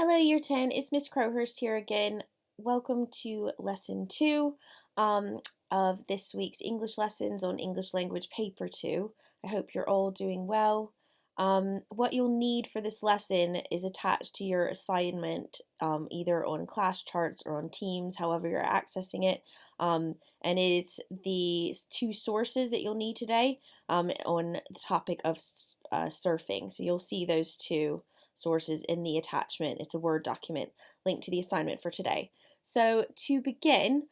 Hello, Year 10. It's Miss Crowhurst here again. Welcome to Lesson 2 of this week's English lessons on English Language Paper 2. I hope you're all doing well. What you'll need for this lesson is attached to your assignment, either on class charts or on Teams, however you're accessing it. And it's the two sources that you'll need today on the topic of surfing. So you'll see those two sources in the attachment. It's a Word document linked to the assignment for today. So to begin,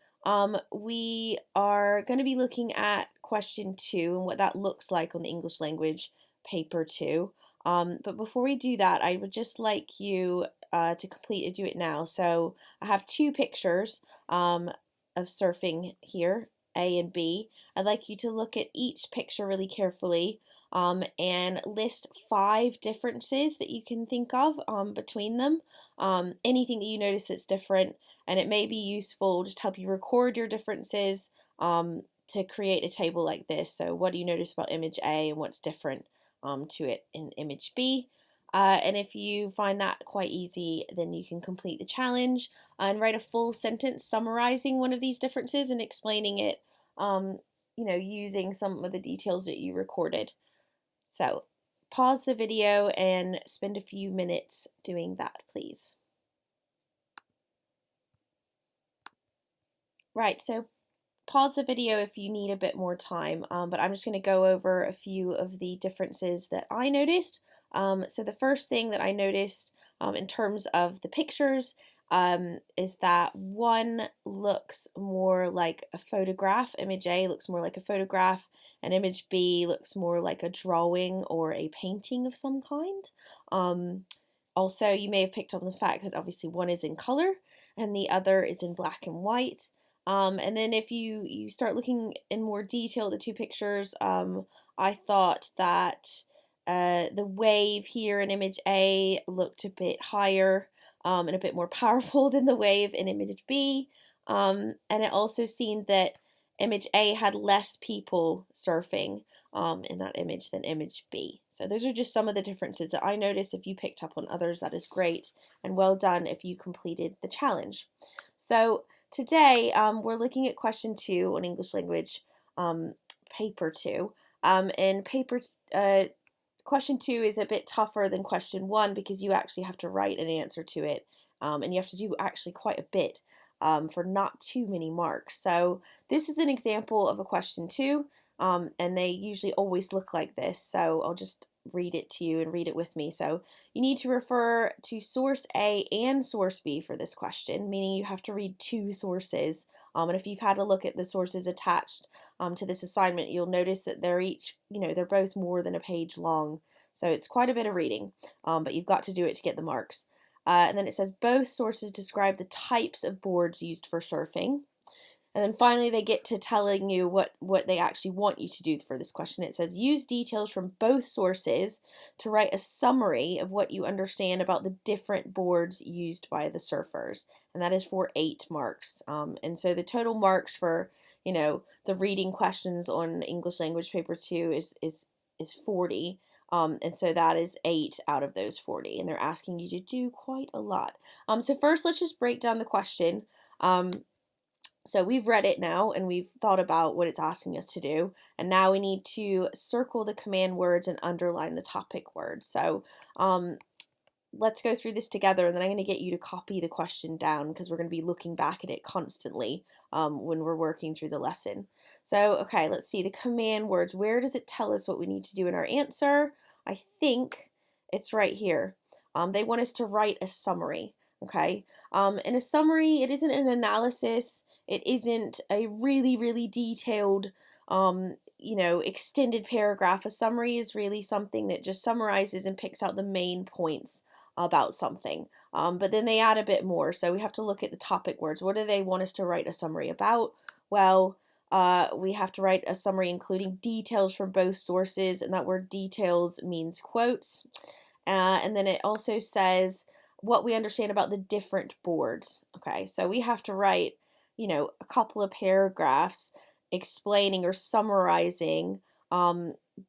we are going to be looking at question 2 and what that looks like on the English language paper 2. But before we do that, I would just like you to do it now. So I have two pictures of surfing here, A and B. I'd like you to look at each picture really carefully and list 5 differences that you can think of between them. Anything that you notice that's different, and it may be useful just to help you record your differences to create a table like this. So what do you notice about image A and what's different to it in image B? And if you find that quite easy, then you can complete the challenge and write a full sentence summarizing one of these differences and explaining it, using some of the details that you recorded. So pause the video and spend a few minutes doing that, please. Right, so pause the video if you need a bit more time, but I'm just going to go over a few of the differences that I noticed. So the first thing that I noticed in terms of the pictures is that one looks more like a photograph. Image A looks more like a photograph, and image B looks more like a drawing or a painting of some kind. Also, you may have picked up on the fact that obviously one is in color and the other is in black and white. And then if you start looking in more detail at the two pictures, I thought that the wave here in image A looked a bit higher and a bit more powerful than the wave in image B. And it also seemed that image A had less people surfing in that image than image B. So those are just some of the differences that I noticed. If you picked up on others, that is great, and well done if you completed the challenge. So today we're looking at question 2 on English language paper 2. And question 2 is a bit tougher than question 1 because you actually have to write an answer to it, and you have to do actually quite a bit for not too many marks. So this is an example of a question 2, and they usually always look like this. So I'll just read it to you and read it with me. So you need to refer to source A and source B for this question, meaning you have to read 2 sources. And if you've had a look at the sources attached to this assignment, you'll notice that they're each, they're both more than a page long. So it's quite a bit of reading, but you've got to do it to get the marks. And then it says both sources describe the types of boards used for surfing. And then finally they get to telling you what they actually want you to do for this question. It says use details from both sources to write a summary of what you understand about the different boards used by the surfers. And that is for 8 marks. And so the total marks for, the reading questions on English language paper 2 is 40. And so that is 8 out of those 40. And they're asking you to do quite a lot. So first let's just break down the question. So we've read it now and we've thought about what it's asking us to do, and now we need to circle the command words and underline the topic words. So let's go through this together, and then I'm going to get you to copy the question down because we're going to be looking back at it constantly when we're working through the lesson. So okay, let's see the command words. Where does it tell us what we need to do in our answer? I think it's right here. They want us to write a summary. Okay, in a summary, it isn't an analysis. It isn't a really, really detailed, extended paragraph. A summary is really something that just summarizes and picks out the main points about something. But then they add a bit more. So we have to look at the topic words. What do they want us to write a summary about? Well, we have to write a summary including details from both sources, and that word details means quotes. And then it also says what we understand about the different boards. Okay, so we have to write, a couple of paragraphs explaining or summarizing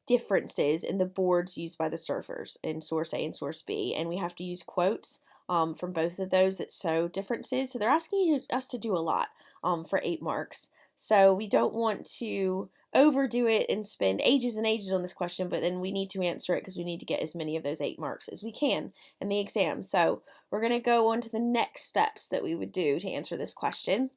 differences in the boards used by the surfers in source A and source B, and we have to use quotes from both of those that show differences. So they're asking us to do a lot for 8 marks. So we don't want to overdo it and spend ages and ages on this question, but then we need to answer it because we need to get as many of those 8 marks as we can in the exam. So we're going to go on to the next steps that we would do to answer this question.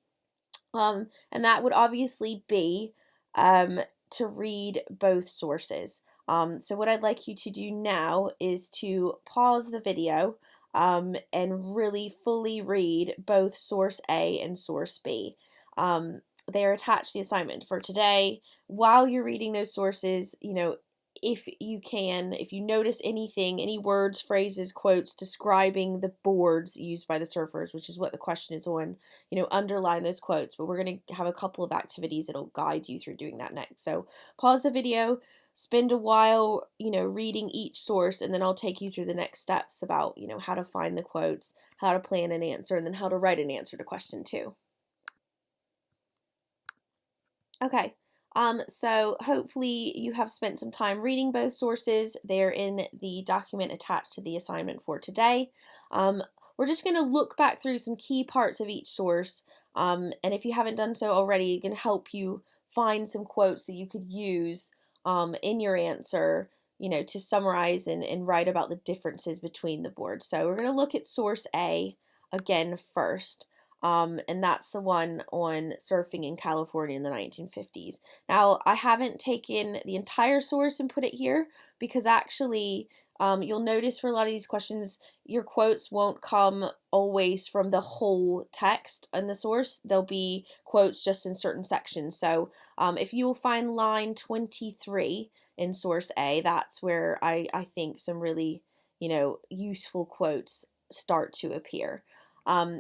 And that would obviously be to read both sources. So what I'd like you to do now is to pause the video and really fully read both source A and source B. They are attached to the assignment for today. While you're reading those sources, if you can, if you notice anything, any words, phrases, quotes describing the boards used by the surfers, which is what the question is on, underline those quotes. But we're going to have a couple of activities that'll guide you through doing that next. So pause the video, spend a while, reading each source, and then I'll take you through the next steps about, how to find the quotes, how to plan an answer, and then how to write an answer to question 2. Okay, so hopefully you have spent some time reading both sources. They're in the document attached to the assignment for today. We're just going to look back through some key parts of each source, and if you haven't done so already, it can help you find some quotes that you could use in your answer, to summarize and write about the differences between the boards. So we're going to look at source A again first. And that's the one on surfing in California in the 1950s. Now, I haven't taken the entire source and put it here because actually, you'll notice for a lot of these questions, your quotes won't come always from the whole text in the source. There'll be quotes just in certain sections. So if you will find line 23 in source A, that's where I think some really, useful quotes start to appear.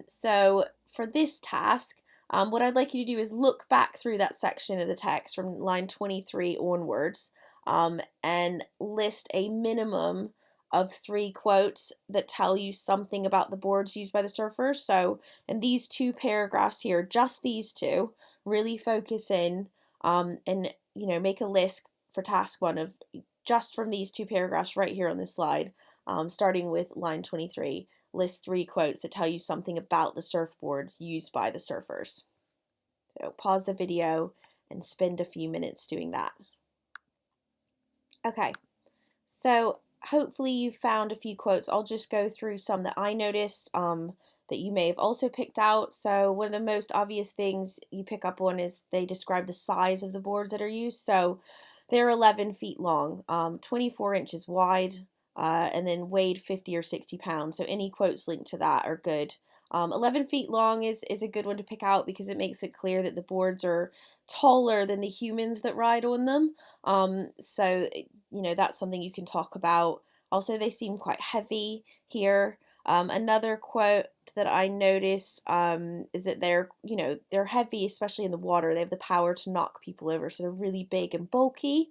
So for this task, what I'd like you to do is look back through that section of the text from line 23 onwards and list a minimum of 3 quotes that tell you something about the boards used by the surfers. So in these 2 paragraphs here, just these 2, really focus in and make a list for task 1 of just from these 2 paragraphs right here on this slide, starting with line 23. List 3 quotes that tell you something about the surfboards used by the surfers. So pause the video and spend a few minutes doing that. Okay, so hopefully you found a few quotes. I'll just go through some that I noticed that you may have also picked out. So one of the most obvious things you pick up on is they describe the size of the boards that are used. So they're 11 feet long, 24 inches wide, and then weighed 50 or 60 pounds. So any quotes linked to that are good. 11 feet long is a good one to pick out because it makes it clear that the boards are taller than the humans that ride on them. So that's something you can talk about. Also, they seem quite heavy here. Another quote that I noticed is that they're heavy, especially in the water. They have the power to knock people over, so they're really big and bulky.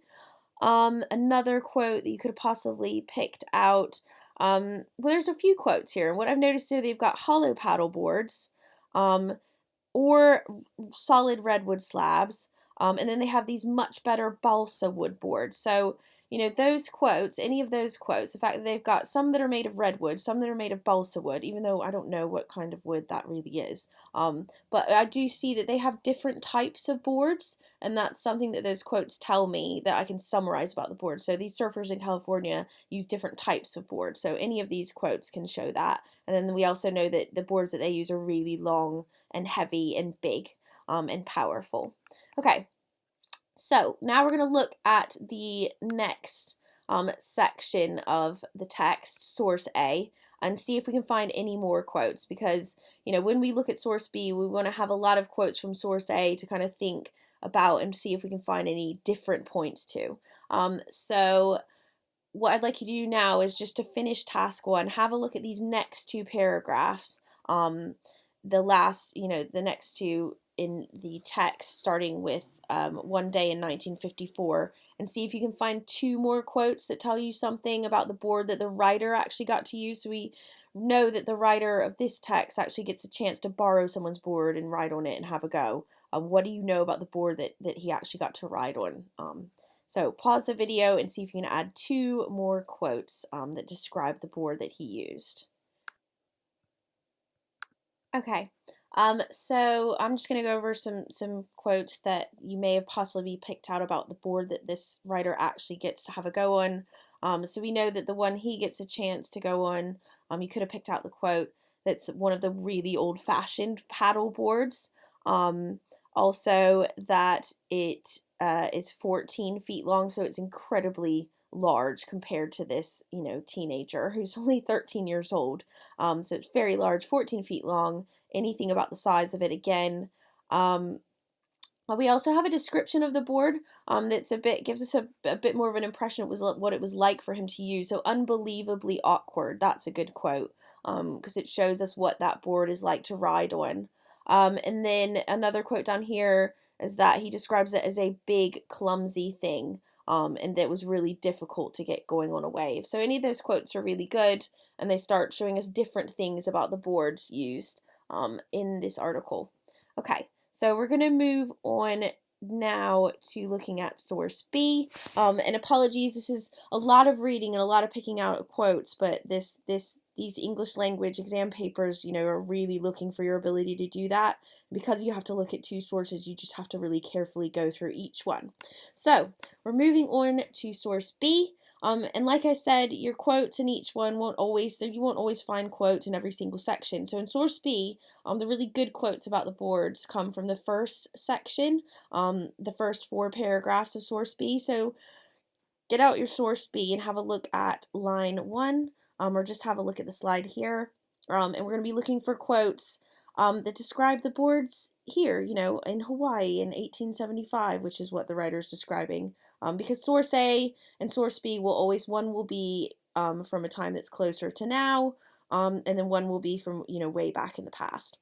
Another quote that you could have possibly picked out, well, there's a few quotes here. And what I've noticed is they've got hollow paddle boards, or solid redwood slabs, and then they have these much better balsa wood boards. So, those quotes, any of those quotes, the fact that they've got some that are made of redwood, some that are made of balsa wood, even though I don't know what kind of wood that really is. But I do see that they have different types of boards, and that's something that those quotes tell me that I can summarize about the board. So these surfers in California use different types of boards. So any of these quotes can show that. And then we also know that the boards that they use are really long and heavy and big and powerful. Okay. So now we're going to look at the next section of the text, source A, and see if we can find any more quotes because, when we look at source B, we want to have a lot of quotes from source A to kind of think about and see if we can find any different points too. So what I'd like you to do now is just to finish task 1, have a look at these next 2 paragraphs, the next 2 in the text, starting with One Day in 1954, and see if you can find 2 more quotes that tell you something about the board that the writer actually got to use. So we know that the writer of this text actually gets a chance to borrow someone's board and ride on it and have a go. What do you know about the board that he actually got to ride on? So pause the video and see if you can add two more quotes that describe the board that he used. Okay. So I'm just going to go over some quotes that you may have possibly picked out about the board that this writer actually gets to have a go on. So we know that the one he gets a chance to go on, you could have picked out the quote that's one of the really old-fashioned paddle boards. Um, Also, that it is 14 feet long, so it's incredibly large compared to this, teenager who's only 13 years old. So it's very large, 14 feet long. Anything about the size of it again. Um, we also have a description of the board that's gives us a bit more of an impression what it was like for him to use. So unbelievably awkward. That's a good quote because it shows us what that board is like to ride on. And then another quote down here is that he describes it as a big, clumsy thing, and that was really difficult to get going on a wave. So any of those quotes are really good, and they start showing us different things about the boards used in this article. Okay, so we're going to move on now to looking at source B. And apologies, this is a lot of reading and a lot of picking out quotes, but these English language exam papers, are really looking for your ability to do that. Because you have to look at two sources, you just have to really carefully go through each one. So we're moving on to source B. And like I said, your quotes in each one you won't always find quotes in every single section. So in source B, the really good quotes about the boards come from the first section, the first 4 paragraphs of source B. So get out your source B and have a look at line 1, or just have a look at the slide here. And we're going to be looking for quotes that describe the boards here, in Hawaii in 1875, which is what the writer is describing. Because source A and source B one will be from a time that's closer to now, and then one will be from, way back in the past.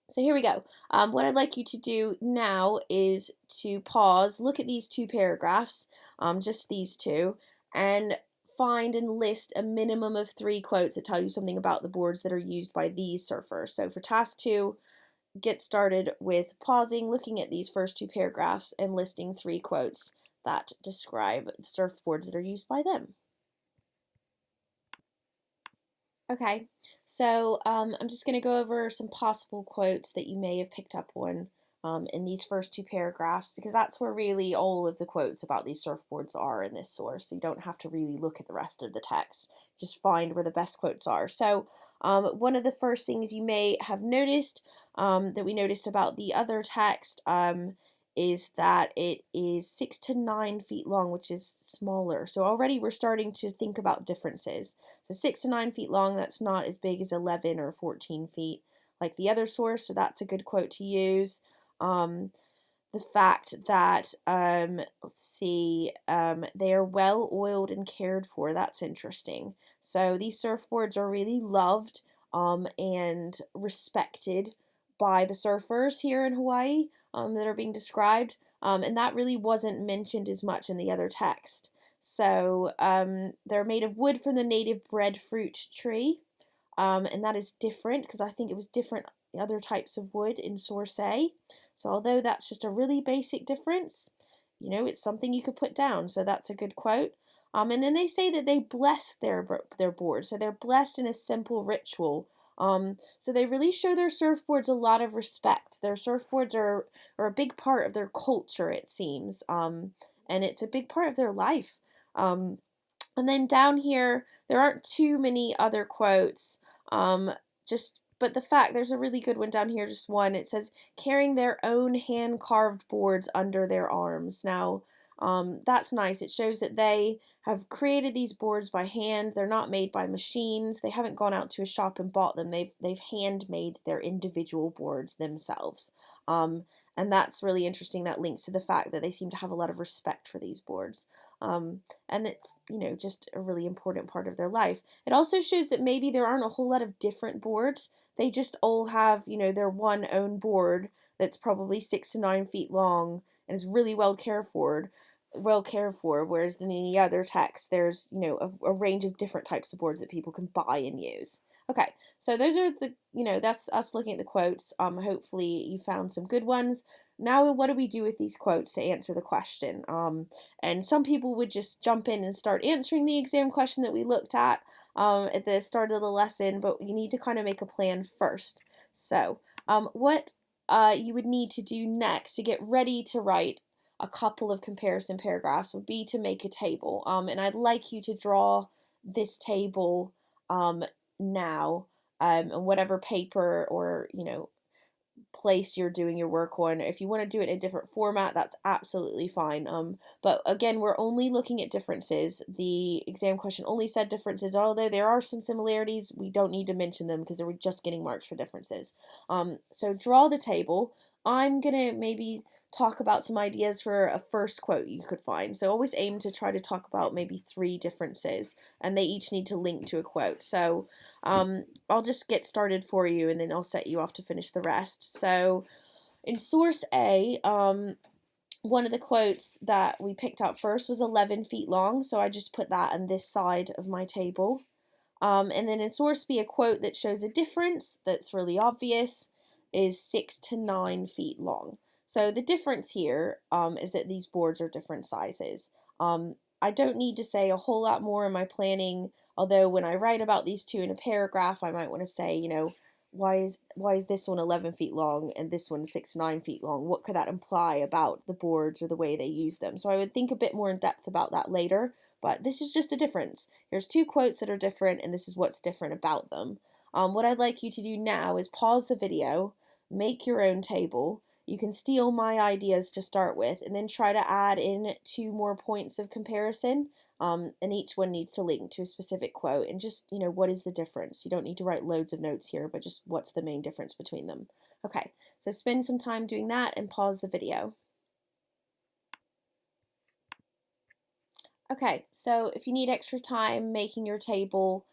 So here we go. What I'd like you to do now is to pause, look at these 2 paragraphs, just these 2, and find and list a minimum of 3 quotes that tell you something about the boards that are used by these surfers. So for task 2, get started with pausing, looking at these first 2 paragraphs, and listing 3 quotes that describe the surfboards that are used by them. Okay, so I'm just going to go over some possible quotes that you may have picked up on in these first 2 paragraphs, because that's where really all of the quotes about these surfboards are in this source. So you don't have to really look at the rest of the text. Just find where the best quotes are. So one of the first things you may have noticed that we noticed about the other text is that it is 6 to 9 feet long, which is smaller. So already we're starting to think about differences. So 6 to 9 feet long, that's not as big as 11 or 14 feet like the other source, so that's a good quote to use. The fact that, let's see, they are well oiled and cared for, that's interesting. So these surfboards are really loved and respected by the surfers here in Hawaii that are being described, and that really wasn't mentioned as much in the other text. So they're made of wood from the native breadfruit tree, and that is different because I think it was different other types of wood in source A. So although that's just a really basic difference, it's something you could put down. So that's a good quote. And then they say that they bless their board. So they're blessed in a simple ritual. So they really show their surfboards a lot of respect. Their surfboards are a big part of their culture, it seems. And it's a big part of their life. And then down here, there aren't too many other quotes. But the fact, there's a really good one down here, just one. It says, carrying their own hand-carved boards under their arms. Now, that's nice. It shows that they have created these boards by hand. They're not made by machines. They haven't gone out to a shop and bought them. They've handmade their individual boards themselves. And that's really interesting. That links to the fact that they seem to have a lot of respect for these boards. And it's, just a really important part of their life. It also shows that maybe there aren't a whole lot of different boards. They just all have, their one own board that's probably 6 to 9 feet long and is really well cared for. Whereas in the other text, there's, a range of different types of boards that people can buy and use. Okay, so those are that's us looking at the quotes. Hopefully you found some good ones. now what do we do with these quotes to answer the question? And some people would just jump in and start answering the exam question that we looked at the start of the lesson, but you need to kind of make a plan first. So, what you would need to do next to get ready to write a couple of comparison paragraphs would be to make a table. And I'd like you to draw this table now, on whatever paper or, place you're doing your work on. If you want to do it in a different format, that's absolutely fine. But again, we're only looking at differences. The exam question only said differences, although there are some similarities. We don't need to mention them because we're just getting marks for differences. So draw the table. I'm gonna maybe talk about some ideas for a first quote you could find. So always aim to try to talk about maybe 3 differences, and they each need to link to a quote. So I'll just get started for you and then I'll set you off to finish the rest. So in source A, one of the quotes that we picked up first was 11 feet long, so I just put that on this side of my table. And then in source B, a quote that shows a difference that's really obvious is 6 to 9 feet long. So the difference here is that these boards are different sizes. I don't need to say a whole lot more in my planning, although when I write about these two in a paragraph, I might want to say, why is this one 11 feet long and this one 6 to 9 feet long? What could that imply about the boards or the way they use them? So I would think a bit more in depth about that later, but this is just a difference. Here's 2 quotes that are different, and this is what's different about them. What I'd like you to do now is pause the video, make your own table. You can steal my ideas to start with, and then try to add in 2 more points of comparison. And each one needs to link to a specific quote, and just, what is the difference? You don't need to write loads of notes here, but just what's the main difference between them. Okay, so spend some time doing that and pause the video. Okay, so if you need extra time making your table,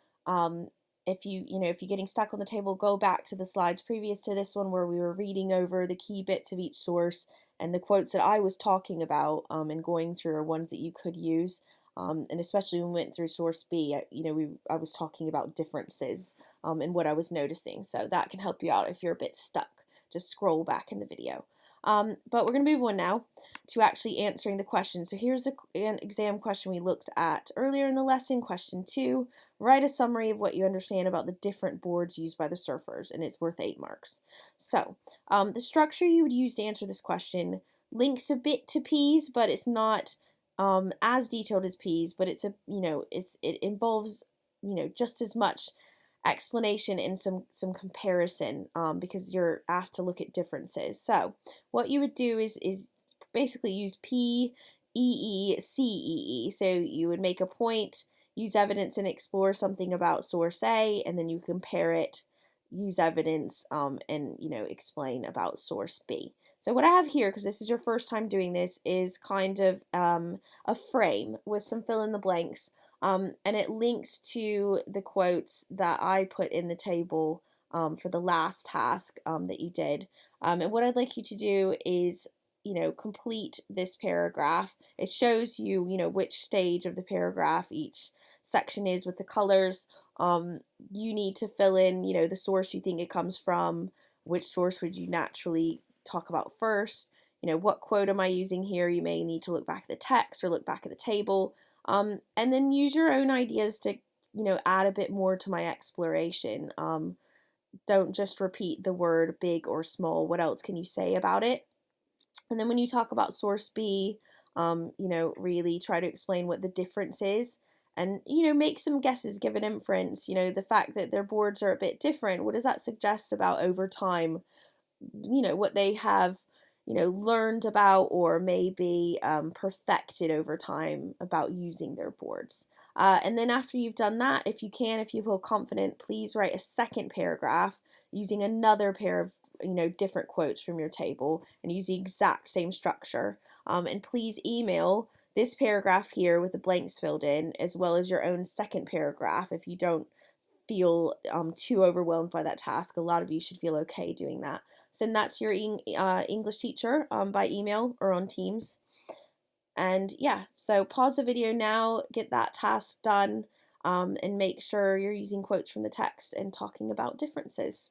if you're getting stuck on the table, go back to the slides previous to this one where we were reading over the key bits of each source, and the quotes that I was talking about and going through are ones that you could use. And especially when we went through source B, I was talking about differences and what I was noticing. So that can help you out if you're a bit stuck. Just scroll back in the video. But we're going to move on now to actually answering the question. So here's an exam question we looked at earlier in the lesson, question 2. Write a summary of what you understand about the different boards used by the surfers, and it's worth 8 marks. So the structure you would use to answer this question links a bit to P's, but it's not as detailed as P's, but it involves just as much explanation and some comparison because you're asked to look at differences. So what you would do is basically use P, E, E, C, E, E. So you would make a point, use evidence, and explore something about source A, and then you compare it, use evidence, and explain about source B. So what I have here, because this is your first time doing this, is kind of a frame with some fill in the blanks, and it links to the quotes that I put in the table for the last task that you did. And what I'd like you to do is, complete this paragraph. It shows you, which stage of the paragraph each section is with the colors. You need to fill in, the source you think it comes from, which source would you naturally talk about first, what quote am I using here? You may need to look back at the text or look back at the table, and then use your own ideas to, add a bit more to my exploration. Don't just repeat the word big or small. What else can you say about it? And then when you talk about source B, really try to explain what the difference is. And, make some guesses, give an inference. The fact that their boards are a bit different, what does that suggest about over time? What they have, learned about or maybe perfected over time about using their boards. And then after you've done that, if you feel confident, please write a second paragraph using another pair of different quotes from your table and use the exact same structure. And please email this paragraph here with the blanks filled in, as well as your own second paragraph if you don't feel too overwhelmed by that task. A lot of you should feel okay doing that. Send that to your English teacher by email or on Teams. And yeah, so pause the video now, get that task done, and make sure you're using quotes from the text and talking about differences.